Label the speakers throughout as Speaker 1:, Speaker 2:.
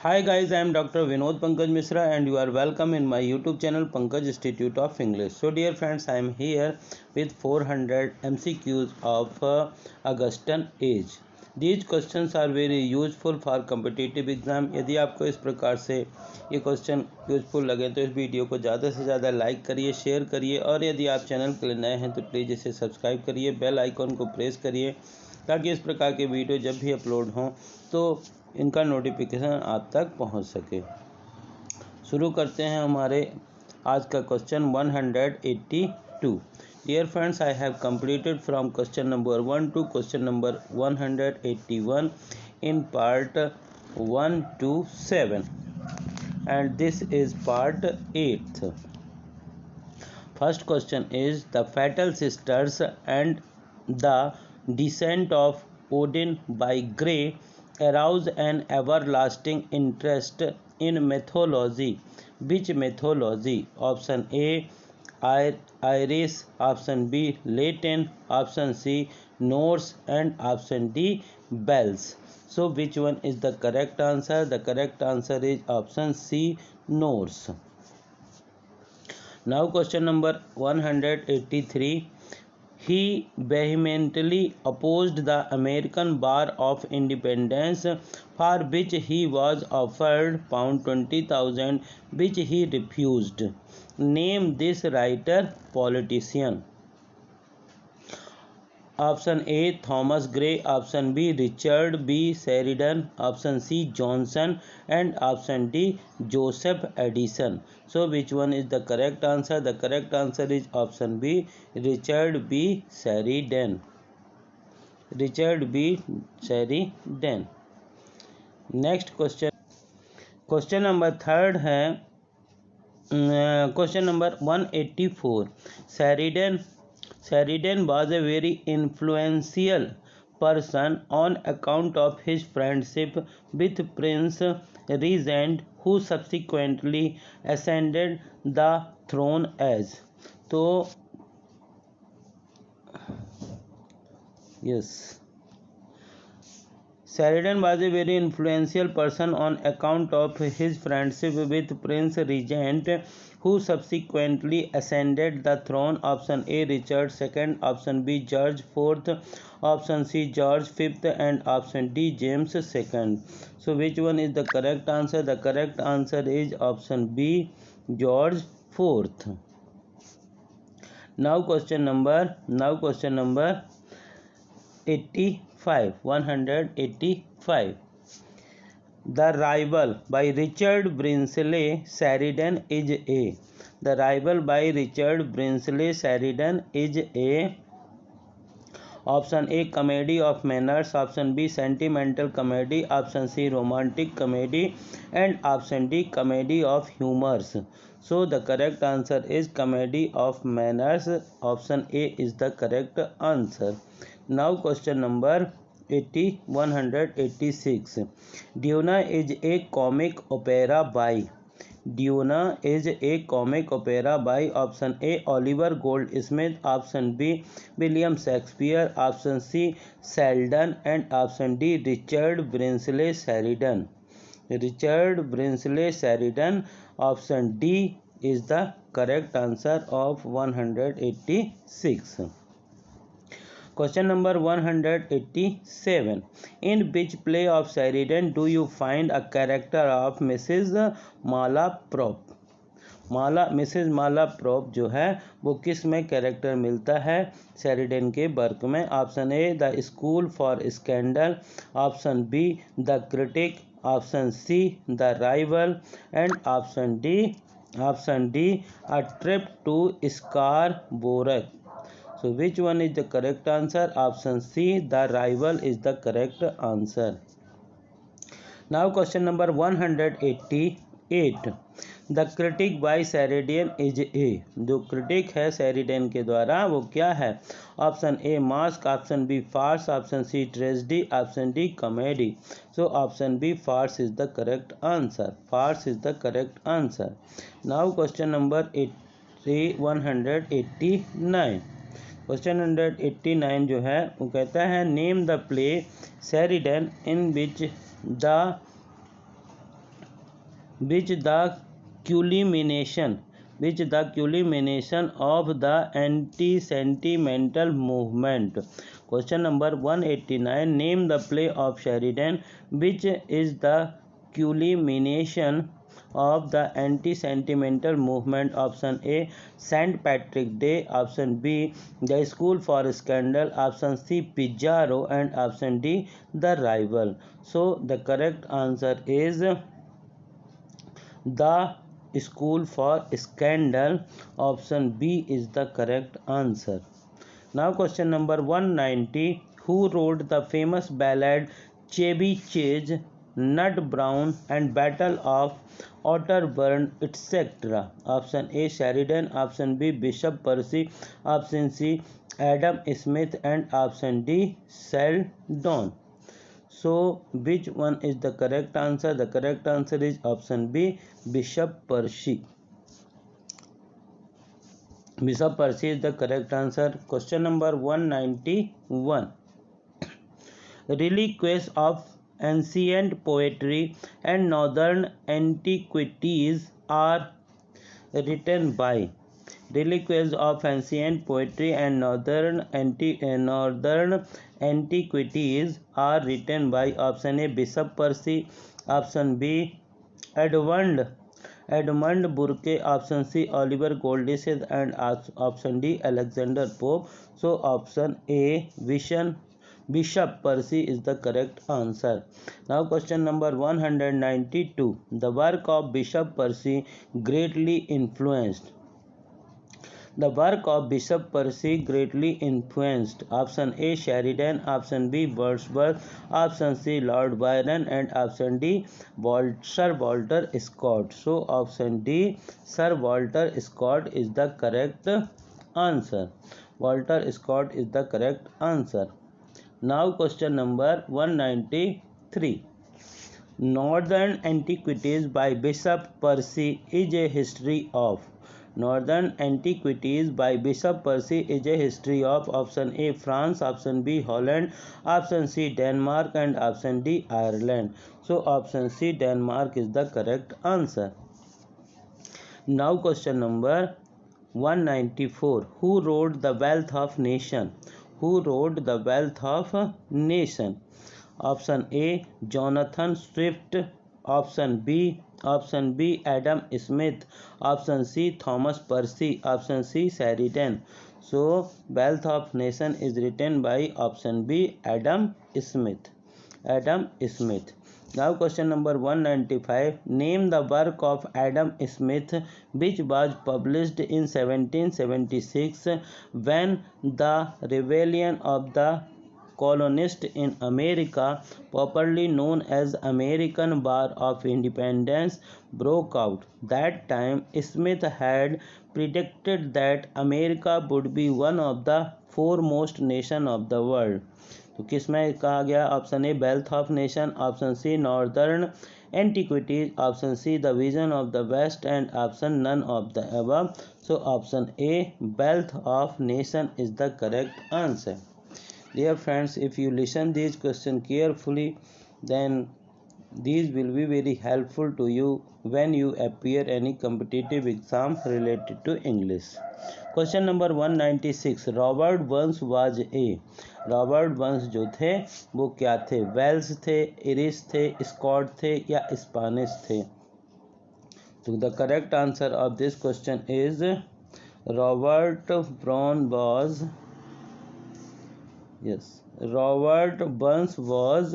Speaker 1: Hi guys, I am Dr. Vinod Pankaj Misra and you are welcome in my YouTube channel Pankaj Institute of English. So dear friends, I am here with 400 MCQs of Augustan age. These questions are very useful for competitive exam. यदि आपको इस प्रकार से ये question useful लगे तो इस video को ज़्यादा से ज़्यादा लाइक करिए, शेयर करिए और यदि आप चैनल के लिए नए हैं तो प्लीज़ इसे सब्सक्राइब करिए, बेल आइकॉन को प्रेस करिए ताकि इस प्रकार के वीडियो जब भी अपलोड हों तो इनका नोटिफिकेशन आप तक पहुंच सके। शुरू करते हैं हमारे आज का question 182। Dear friends, I have completed from question number 1 to question number 181 in part 1 to 7 and this is part 8th. First question is the Fatal Sisters and the Descent of Odin by Gray arouse an everlasting interest in mythology. Which mythology? Option A Iris, option B Latin, option C Norse and option D Bells. So which one is the correct answer? The correct answer is option C Norse. Now question number 183. He vehemently opposed the American Bar of Independence, for which he was offered £20,000, which he refused. Name this writer politician. Option A Thomas Gray, option B Richard B. Sheridan, option C Johnson and option D Joseph Addison. So which one is the correct answer? The correct answer is option B Richard B. Sheridan. Richard B. Sheridan. Next question. Question number third है question number 184. Sheridan was a very influential person on account of his friendship with Prince Regent, who subsequently ascended the throne as. तो yes, Sheridan was a very influential person on account of his friendship with Prince Regent, who subsequently ascended the throne. Option A Richard II, option B George IV, option C George V and option D James II. So which one is the correct answer? The correct answer is option B George IV. Now question number 85. 185. The Rival by Richard Brinsley Sheridan is a. The Rival by Richard Brinsley Sheridan is a. Option A comedy of manners, option B sentimental comedy, option C romantic comedy and option D comedy of humors. So the correct answer is comedy of manners. Option A is the correct answer. Now question number 186. Duna is a comic opera by. Duna is a comic opera by option A Oliver Goldsmith, option B William Shakespeare, option C Sheldon and option D Richard Brinsley Sheridan. Richard Brinsley Sheridan. Option D is the correct answer of 186. Question number 187. In which play of Sheridan do you find a character of Mrs. Malaprop? Mrs Malaprop जो है वो किस में character मिलता है Sheridan के work में? Option A the school for scandal, option B the critic, option C the rival and option D a trip to Scarborough. So which one is the correct answer? Option C the rival is the correct answer. Now question number 188. The critic by Sheridan is a. जो critic है Sheridan के द्वारा वो क्या है? Option A mask, option B farce, option C tragedy, option D comedy. So option B farce is the correct answer. Farce is the correct answer. Now question number 189. Question 189 जो है वो कहता है name the play Sheridan in which the which the culmination of the anti-sentimental movement. Question number 189. Name the play of Sheridan which is the culmination of the anti-sentimental movement. Option A, St. Patrick Day. Option B, The School for Scandal. Option C, Pizarro. And option D, The Rival. So the correct answer is The School for Scandal. Option B is the correct answer. Now question number 190. Who wrote the famous ballad Chevy Chase, Nut Brown and Battle of Otterburn, etc.? Option A, Sheridan. Option B, Bishop Percy. Option C, Adam Smith. And option D, Sheldon. So which one is the correct answer? The correct answer is option B, Bishop Percy. Bishop Percy is the correct answer. Question number 191. Reliques of ancient poetry and northern antiquities are written by. Reliques of ancient poetry and northern antiquities are written by. Option A, Bishop Percy. Option B, Edmund Burke. Option C, Oliver Goldsmith. And option D, Alexander Pope. So option A, Bishop Percy is the correct answer. Now question number 192. The work of Bishop Percy greatly influenced. The work of Bishop Percy greatly influenced. Option A, Sheridan. Option B, Wordsworth. Option C, Lord Byron. And option D, Sir Walter Scott. So option D, Sir Walter Scott is the correct answer. Walter Scott is the correct answer. Now question number 193. Northern Antiquities by Bishop Percy is a history of. Northern Antiquities by Bishop Percy is a history of. Option A, France. Option B, Holland. Option C, Denmark. And option D, Ireland. So option C, Denmark is the correct answer. Now question number 194. Who wrote The Wealth of Nation? Who wrote The Wealth of Nation? Option A, Jonathan Swift. Option B, Adam Smith. Option C, Thomas Percy. Option C, Sheridan. So Wealth of Nation is written by option B, Adam Smith. Adam Smith. Now question number 195. Name the work of Adam Smith which was published in 1776 when the rebellion of the colonists in America, popularly known as American War of Independence, broke out. That time, Smith had predicted that America would be one of the foremost nations of the world. तो किस में कहा गया? Option A, wealth of nation. Option C, northern antiquities. Option C, the vision of the west. And option none of the above. So option A, wealth of nation is the correct answer. Dear friends, if you listen these questions carefully, then these will be very helpful to you when you appear any competitive exam related to English. Question number 196. Robert Burns was a. Robert Burns जो थे वो क्या थे? Wales थे, Irish थे, Scott थे या Spanish थे? तो the correct answer of this question is Robert brown was yes Robert Burns was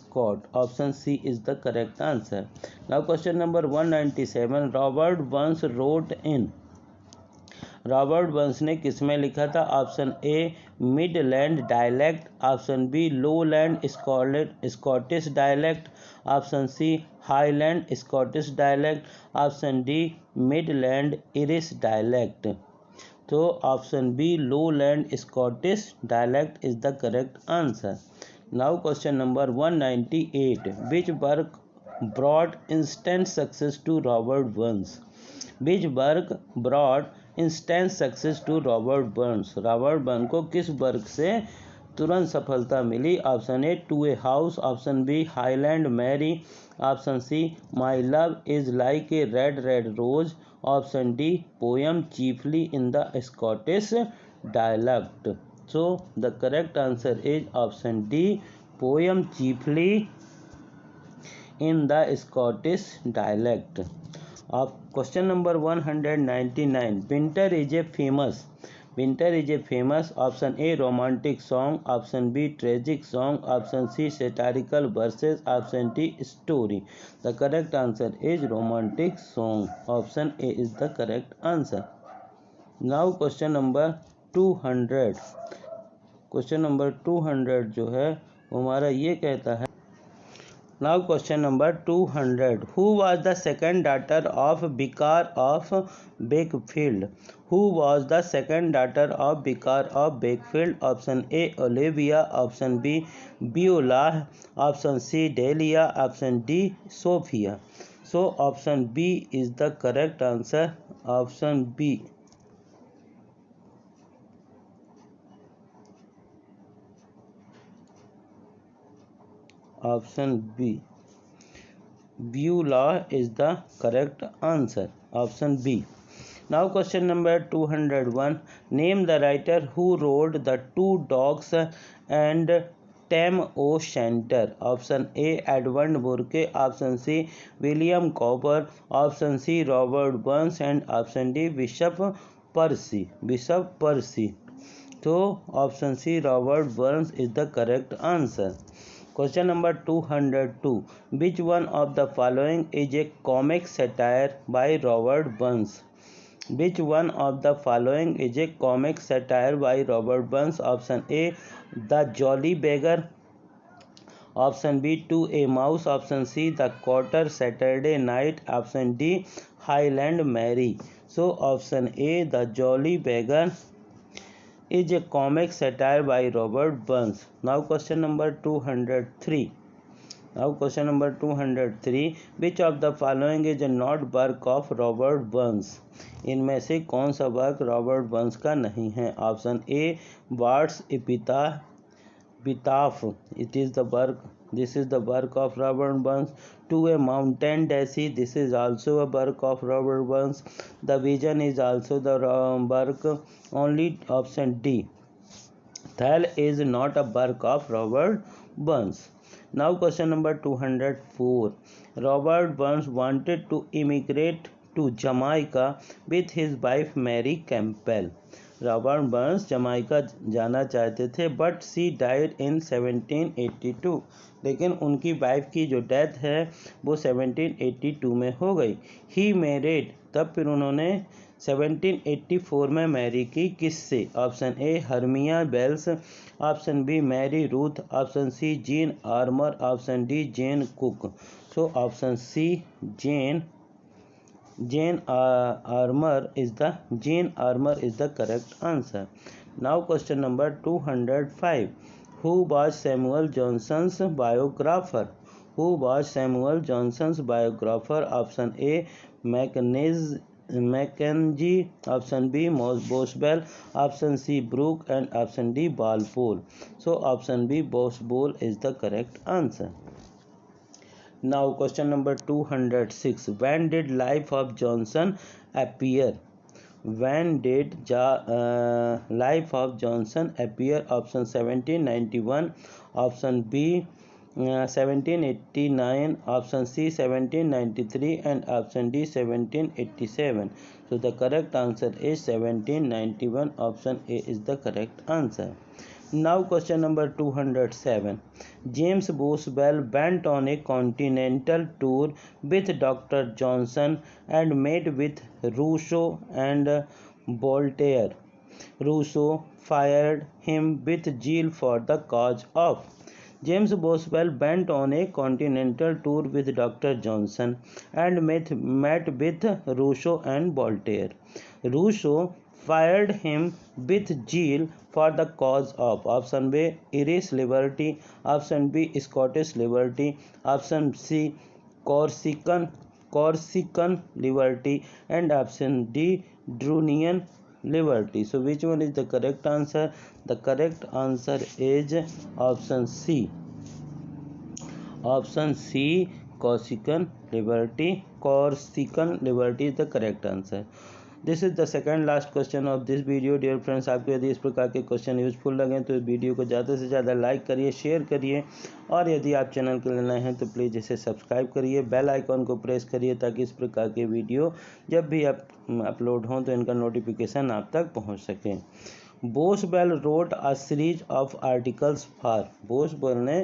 Speaker 1: Scott. Option C is the correct answer. Now question number 197. Robert Burns ने किस में लिखा था? Option A, midland dialect. Option B, lowland Scottish dialect. Option C, highland Scottish dialect. Option D, midland Irish dialect. तो option B, lowland Scottish dialect is the correct answer. Now question number 198. Which work brought instant success to Robert Burns? Which work brought instant success to Robert Burns? Robert Burn को किस work से तुरंत सफलता मिली। Option A to a mouse, option B Highland Mary, option C my love is like a red red rose, option D poem chiefly in the Scottish dialect. So the correct answer is option D poem chiefly in the Scottish dialect. Of question number 199, winter is a famous option A romantic song, option B tragic song, option C satirical verses, option D story. The correct answer is romantic song. Option A is the correct answer. Now question number 200, question number 200 जो है वो हमारा ये कहता है। Now question number 200. Who was the second daughter of Vicar of Wakefield? Who was the second daughter of Vicar of Wakefield? Option A Olivia, option B Beulah, option C Delia, option D Sophia. So option B is the correct answer. Option B. Option B. Beulah is the correct answer. Option B. Now question number 201. Name the writer who wrote The Two Dogs and Tam O'Shanter. Option A Edmund Burke, option C William Cowper, option C Robert Burns, and option D Bishop Percy. So option C Robert Burns is the correct answer. Question number 202. Which one of the following is a comic satire by Robert Burns? Which one of the following is a comic satire by Robert Burns? Option A The Jolly Beggar, option B To a Mouse, option C The Quarter Saturday Night, option D Highland Mary. So option A The Jolly Beggar is a comic satire by Robert Burns. Now question number 203. Which of the following is not work of Robert Burns? इनमें से कौन सा work Robert Burns का नहीं है? Option A wards epitaph, this is the work of Robert Burns. To a Mountain Daisy, this is also a work of Robert Burns. The Vision is also the work. Only option D Thal is not a work of Robert Burns. Now question number 204. Robert Burns wanted to immigrate to Jamaica with his wife Mary Campbell. Robert Burns Jamaica जाना चाहते थे but she died in 1782, लेकिन उनकी wife की जो death है वो 1782 में हो गई। ही मैरिड, तब फिर उन्होंने 1784 में मैरी की किससे? Option A Hermia Bells, option B Mary Ruth, option C Jean Armour, option D Jane Cook. So option C Jane Armour is the correct answer. Now question number 205. Who was Samuel Johnson's biographer? Option A Mackenzie, option B Boswell, option C Brooke, and option D Walpole. So option B Boswell is the correct answer. Now question number 206. When did Life of Johnson appear? Life of Johnson appear? Option 1791, option B 1789, option C 1793, and option D 1787. So the correct answer is 1791. Option A is the correct answer. Now question number 207. James Boswell went on a continental tour with Dr. Johnson and met with Rousseau and Voltaire. Rousseau fired him with zeal for the cause of. James Boswell went on a continental tour with Dr. Johnson and met with Rousseau and Voltaire. Rousseau fired him with zeal for the cause of. Option B Irish liberty, option B Scottish liberty, option C Corsican liberty, and option D Drunian liberty. So which one is the correct answer? The correct answer is option C. Option C, Corsican liberty. Corsican liberty is the correct answer. This is the second last question of this video. Dear friends, आपको यदि इस प्रकार के question useful लगें तो इस video को ज़्यादा से ज़्यादा लाइक करिए, शेयर करिए, और यदि आप चैनल के लिए नए हैं तो प्लीज़ इसे सब्सक्राइब करिए, बेल आइकॉन को प्रेस करिए ताकि इस प्रकार के वीडियो जब भी आप अपलोड हों तो इनका नोटिफिकेशन आप तक पहुँच सके। Boswell wrote a series of articles for. Boswell ने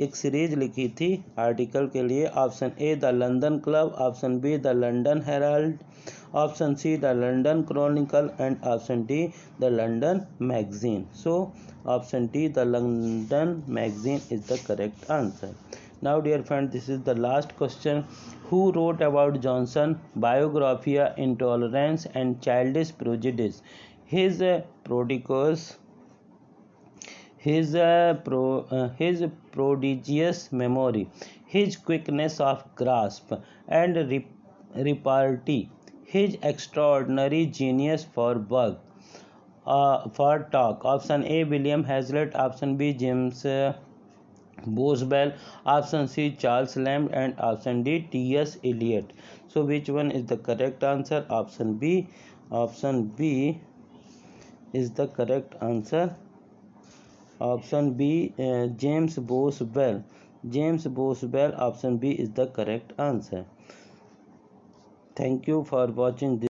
Speaker 1: एक सीरीज लिखी थी आर्टिकल के लिए। Option A the London club, option B the London Herald, option C the London Chronicle, and option D the London magazine. So option D the London magazine is the correct answer. Now dear friend, this is the last question. Who wrote about Johnson Biographia Intolerance and Childish Prejudice? His his prodigious memory, his quickness of grasp and repartee, his extraordinary genius for work, for talk. Option A William Hazlitt, option B James Boswell, option C Charles Lamb, and option D T.S. Eliot. So which one is the correct answer? Option B. Option B is the correct answer. Option B, James Boswell. James Boswell, option B is the correct answer. Thank you for watching this.